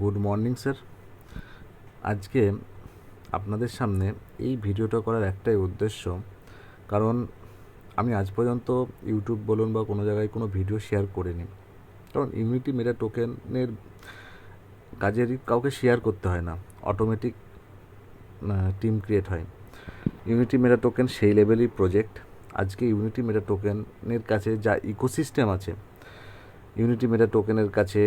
Good morning sir. আজকে আপনাদের সামনে এই ভিডিওটা করার একটাই উদ্দেশ্য, কারণ আমি আজ পর্যন্ত ইউটিউব বলুন বা কোনো জায়গায় কোনো ভিডিও শেয়ার করিনি। কারণ ইউনিটি মেটা টোকেনের কাজেরই কাউকে শেয়ার করতে হয় না, অটোমেটিক টিম ক্রিয়েট হয়। ইউনিটি মেটা টোকেন সেই লেভেলই প্রজেক্ট। আজকে ইউনিটি মেটা টোকেনের কাছে যা ইকোসিস্টেম আছে, ইউনিটি মেটা টোকেনের কাছে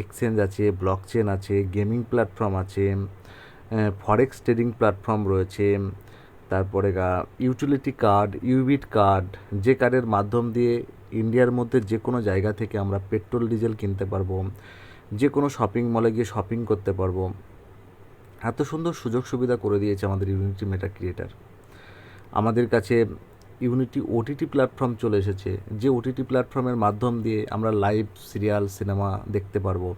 এক্সচেঞ্জ আছে, ব্লক চেন আছে, গেমিং প্ল্যাটফর্ম আছে, ফরেক্স ট্রেডিং প্ল্যাটফর্ম রয়েছে, তারপরে ইউটিলিটি কার্ড, ইউবিট কার্ড, যে কার্ডের মাধ্যম দিয়ে ইন্ডিয়ার মধ্যে যে কোনো জায়গা থেকে আমরা পেট্রোল ডিজেল কিনতে পারবো, যে কোনো শপিং মলে গিয়ে শপিং করতে পারবো। এত সুন্দর সুযোগ সুবিধা করে দিয়েছে আমাদের ইউনিটি মেটা ক্রিয়েটার। আমাদের কাছে ইউনিটি ওটিটি প্ল্যাটফর্ম চলে এসেছে, যে ওটিটি প্ল্যাটফর্মের মাধ্যম দিয়ে আমরা লাইভ সিরিয়াল সিনেমা দেখতে পারবো।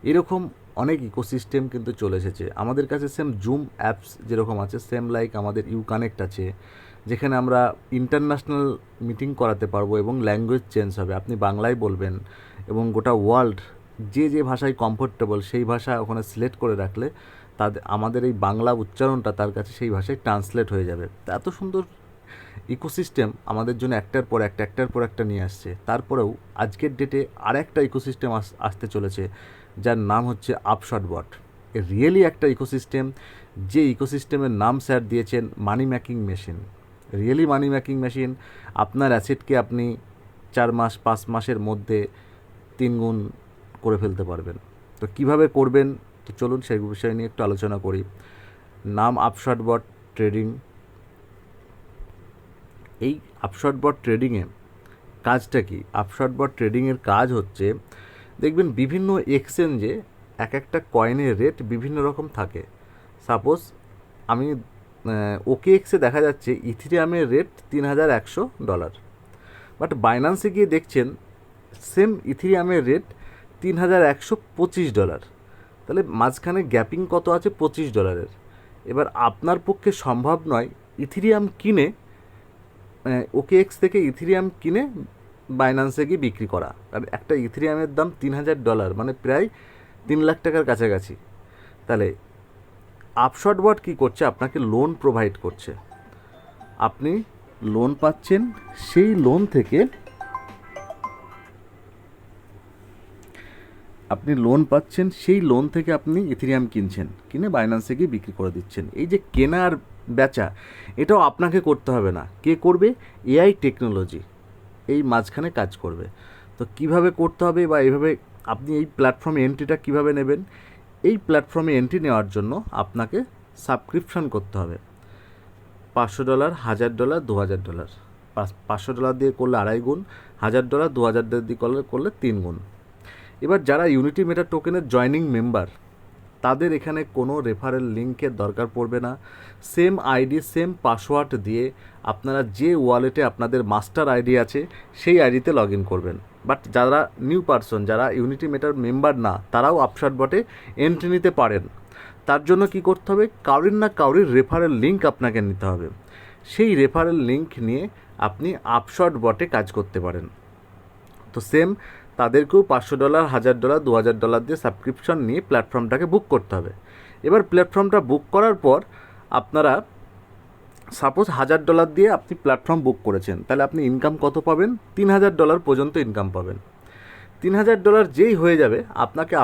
এরকম অনেক ইকোসিস্টেম কিন্তু চলে এসেছে আমাদের কাছে। সেম জুম অ্যাপস যেরকম আছে, সেম লাইক আমাদের ইউ কানেক্ট আছে, যেখানে আমরা ইন্টারন্যাশনাল মিটিং করাতে পারবো এবং ল্যাঙ্গুয়েজ চেঞ্জ হবে। আপনি বাংলায় বলবেন এবং গোটা ওয়ার্ল্ড যে যে ভাষায় কমফোর্টেবল সেই ভাষা ওখানে সিলেক্ট করে রাখলে তাদের আমাদের এই বাংলা উচ্চারণটা তার কাছে সেই ভাষায় ট্রান্সলেট হয়ে যাবে। তা এত সুন্দর ইকোসিস্টেম আমাদের জন্য একটার পর একটা নিয়ে আসছে। তারপরেও আজকের ডেটে আর একটা ইকোসিস্টেম আসতে চলেছে, যার নাম হচ্ছে আপশট বট। রিয়েলি একটা ইকোসিস্টেম, যে ইকোসিস্টেমের নাম স্যার দিয়েছেন মানি মেকিং মেশিন। রিয়েলি মানি মেকিং মেশিন। আপনার অ্যাসেটকে আপনি 4 মাস 5 মাসের মধ্যে 3 গুণ করে ফেলতে পারবেন। তো কিভাবে করবেন, তো চলুন সেই বিষয় নিয়ে একটু আলোচনা করি। নাম আপশট বট ট্রেডিং। এই আপশট বট ট্রেডিংয়ে কাজটা কি? আপশট বট ট্রেডিংয়ের কাজ হচ্ছে, দেখবেন বিভিন্ন এক্সচেঞ্জে এক একটা কয়েনের রেট বিভিন্ন রকম থাকে। সাপোজ আমি OKX-এ দেখা যাচ্ছে ইথিরিয়ামের রেট $3,100, বাট বাইন্যান্সে গিয়ে দেখছেন সেম ইথিরিয়ামের রেট $3,125। তাহলে মাঝখানে গ্যাপিং কত আছে? $25। এবার আপনার পক্ষে সম্ভব নয় ইথিরিয়াম কিনে OKX থেকে ইথিরিয়াম কিনে বাইন্যান্সে গিয়ে বিক্রি করা। আর একটা ইথিরিয়ামের দাম $3,000, মানে প্রায় 3 লাখ টাকার কাছাকাছি। তাহলে আপশট বট কী করছে? আপনাকে লোন প্রোভাইড করছে। আপনি লোন পাচ্ছেন, সেই লোন থেকে আপনি ইথিরিয়াম কিনছেন, কিনে বাইন্যান্সে গিয়ে বিক্রি করে দিচ্ছেন। এই যে কেনা আর বেচা, এটাও আপনাকে করতে হবে না। কে করবে? AI টেকনোলজি এই মাঝখানে কাজ করবে। তো কিভাবে করতে হবে বা এইভাবে আপনি এই প্ল্যাটফর্মে এন্ট্রিটা কিভাবে নেবেন? এই প্ল্যাটফর্মে এন্ট্রি নেওয়ার জন্য আপনাকে সাবস্ক্রিপশন করতে হবে। $500, $1,000, $2,000। $500 দিয়ে করলে 2.5 গুণ, $1,000, $2,000 দিয়ে করলে 3 গুণ। এবার যারা ইউনিটি মেটা টোকেনের জয়নিং মেম্বার, তাদের এখানে কোনো রেফারেল লিঙ্কের দরকার পড়বে না। সেম আইডি, সেম পাসওয়ার্ড দিয়ে আপনারা যে ওয়ালেটে আপনাদের মাস্টার আইডি আছে সেই আইডিতে লগ ইন করবেন। বাট যারা নিউ পারসন, যারা ইউনিটি মেটার মেম্বার না, তারাও আপশট বটে এন্ট্রি নিতে পারেন। তার জন্য কি করতে হবে? কারোর না কারোর রেফারেল লিঙ্ক আপনাকে নিতে হবে। সেই রেফারেল লিঙ্ক নিয়ে আপনি আপশট বটে কাজ করতে পারেন। তো সেম তাদেরকেও $500, $1,000, $2,000 দিয়ে সাবস্ক্রিপশন নিয়ে প্ল্যাটফর্মটাকে বুক করতে হবে। এবার প্ল্যাটফর্মটা বুক করার পর আপনারা সাপোজ $1,000 দিয়ে আপনি প্ল্যাটফর্ম বুক করেছেন, তাহলে আপনি ইনকাম কত পাবেন? $3,000 পর্যন্ত ইনকাম পাবেন। $3,000 যেই হয়ে যাবে, আপনাকে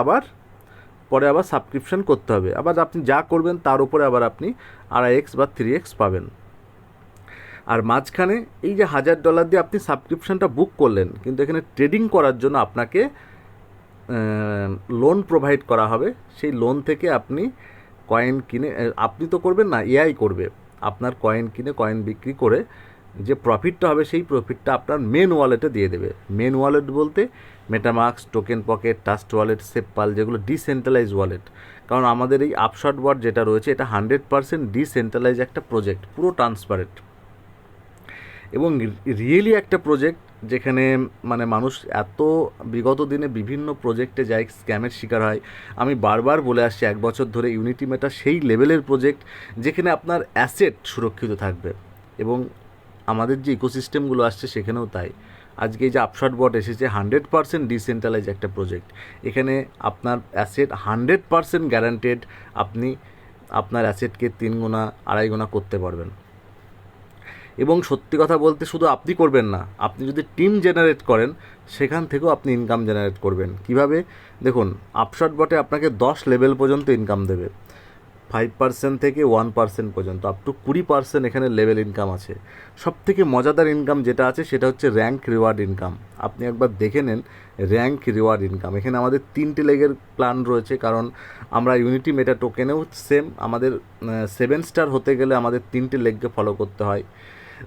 পরে আবার সাবস্ক্রিপশন করতে হবে। আবার আপনি যা করবেন তার উপরে আবার আপনি 2.5x বা 3x পাবেন। আর মাঝখানে এই যে $1,000 দিয়ে আপনি সাবস্ক্রিপশনটা বুক করলেন, কিন্তু এখানে ট্রেডিং করার জন্য আপনাকে লোন প্রোভাইড করা হবে। সেই লোন থেকে আপনি কয়েন কিনে, আপনি তো করবেন না, AI করবে। আপনার কয়েন কিনে কয়েন বিক্রি করে যে প্রফিটটা হবে, সেই প্রফিটটা আপনার মেন ওয়ালেটে দিয়ে দেবে। মেন ওয়ালেট বলতে MetaMask, token pocket, trust wallet, SafePal, যেগুলো ডিসেন্ট্রালাইজ ওয়ালেট। কারণ আমাদের এই আপশট বট যেটা রয়েছে, এটা 100% ডিসেন্ট্রালাইজ একটা প্রজেক্ট, পুরো ট্রান্সপারেন্ট এবং রিয়েলি একটা প্রজেক্ট, যেখানে মানে মানুষ এত বিগত দিনে বিভিন্ন প্রজেক্টে যায়, স্ক্যামের শিকার হয়। আমি বারবার বলে আসছি 1 বছর ধরে, ইউনিটি মেটা সেই লেভেলের প্রজেক্ট যেখানে আপনার অ্যাসেট সুরক্ষিত থাকবে। এবং আমাদের যে ইকোসিস্টেমগুলো আসছে সেখানেও তাই। আজকে এই যে আপশট বট এসেছে 100% ডিসেন্ট্রালাইজ একটা প্রজেক্ট। এখানে আপনার অ্যাসেট 100% গ্যারান্টেড, আপনি আপনার অ্যাসেটকে 3 গুণা 2.5 গুণা করতে পারবেন। এবং সত্যি কথা বলতে শুধু আপনি করবেন না, আপনি যদি টিম জেনারেট করেন সেখান থেকেও আপনি ইনকাম জেনারেট করবেন। কিভাবে? দেখুন, আপশট বটে আপনাকে 10 লেভেল পর্যন্ত ইনকাম দেবে, 5% থেকে 1% পর্যন্ত, আপ টু 20% এখানে লেভেল ইনকাম আছে। সব থেকে মজাদার ইনকাম যেটা আছে সেটা হচ্ছে র্যাঙ্ক রিওয়ার্ড ইনকাম। আপনি একবার দেখে নেন র্যাঙ্ক রিওয়ার্ড ইনকাম। এখানে আমাদের 3টে লেগের প্ল্যান রয়েছে, কারণ আমরা ইউনিটি মেটা টোকেনেও সেম, আমাদের 7 স্টার হতে গেলে আমাদের 3টে লেগকে ফলো করতে হয়।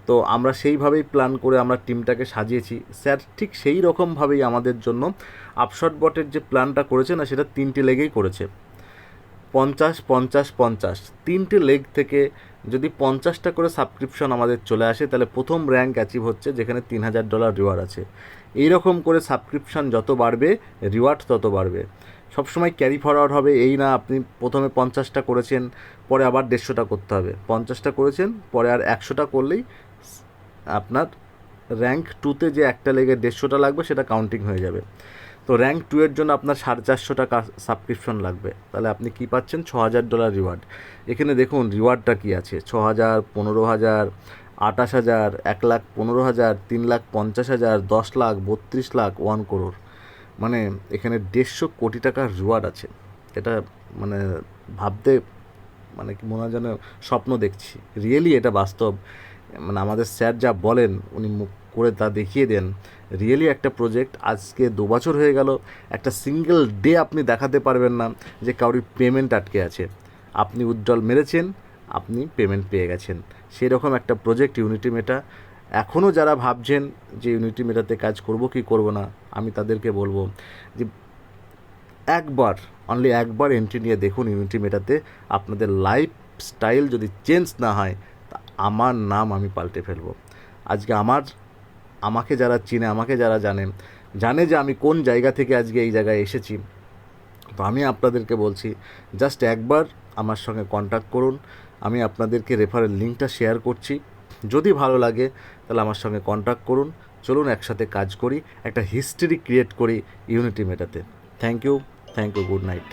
তো আমরা সেইভাবেই প্ল্যান করে আমরা টিমটাকে সাজিয়েছি। স্যার ঠিক সেই রকমভাবেই আমাদের জন্য আপশট বটের যে প্ল্যানটা করেছে না, সেটা 3টে লেগেই করেছে। 50, 50, 50, 3টে লেগ থেকে যদি 50টা করে সাবস্ক্রিপশন আমাদের চলে আসে, তাহলে প্রথম র্যাঙ্ক অ্যাচিভ হচ্ছে, যেখানে $3000 রিওয়ার্ড আছে। এই রকম করে সাবস্ক্রিপশন যত বাড়বে রিওয়ার্ড তত বাড়বে। সবসময় ক্যারি ফরওয়ার্ড হবে, এই না আপনি প্রথমে 50টা করেছেন, পরে আবার 150টা করতে হবে। 50টা করেছেন, পরে আর 100টা করলেই আপনার র্যাঙ্ক 2তে যে একটা লেগে 150টা লাগবে সেটা কাউন্টিং হয়ে যাবে। তো র্যাঙ্ক 2 এর জন্য আপনার 450 টাকা সাবস্ক্রিপশন লাগবে, তাহলে আপনি কি পাচ্ছেন? $6000 রিওয়ার্ড। এখানে দেখুন রিওয়ার্ডটা কি আছে, 6000, 15000, 28000, 1,15,000, 3,50,000, 10 লাখ, 32 লাখ, 1 crore। মানে এখানে 150 কোটি টাকার রিওয়ার্ড আছে। এটা মানে ভাবতে মানে কি মনে হয় যেন স্বপ্ন দেখছি। রিয়েলি এটা বাস্তব, মানে আমাদের স্যার যা বলেন উনি মুখ করে তা দেখিয়ে দেন। রিয়েলি একটা প্রজেক্ট আজকে 2 বছর হয়ে গেল, একটা সিঙ্গেল ডে আপনি দেখাতে পারবেন না যে কারোর পেমেন্ট আটকে আছে। আপনি উইথড্রল মেরেছেন, আপনি পেমেন্ট পেয়ে গেছেন। সেরকম একটা প্রজেক্ট ইউনিটি মেটা। এখনও যারা ভাবছেন যে ইউনিটি মেটাতে কাজ করব কি করব না, আমি তাদেরকে বলবো যে একবার, অনলি একবার এন্ট্রি নিয়ে দেখুন ইউনিটি মেটাতে। আপনাদের লাইফ স্টাইল যদি চেঞ্জ না হয়, তা আমার নাম আমি পাল্টে ফেলবো। আজকে আমাকে যারা চিনে, আমাকে যারা জানে যে আমি কোন জায়গা থেকে আজকে এই জায়গায় এসেছি। তো আমি আপনাদেরকে বলছি, জাস্ট একবার আমার সঙ্গে কন্ট্যাক্ট করুন। আমি আপনাদেরকে রেফারেল লিঙ্কটা শেয়ার করছি, যদি ভালো লাগে তাহলে আমার সঙ্গে কন্ট্যাক্ট করুন। চলুন একসাথে কাজ করি, একটা হিস্ট্রি ক্রিয়েট করি ইউনিটি মেটাতে। Thank you, good night.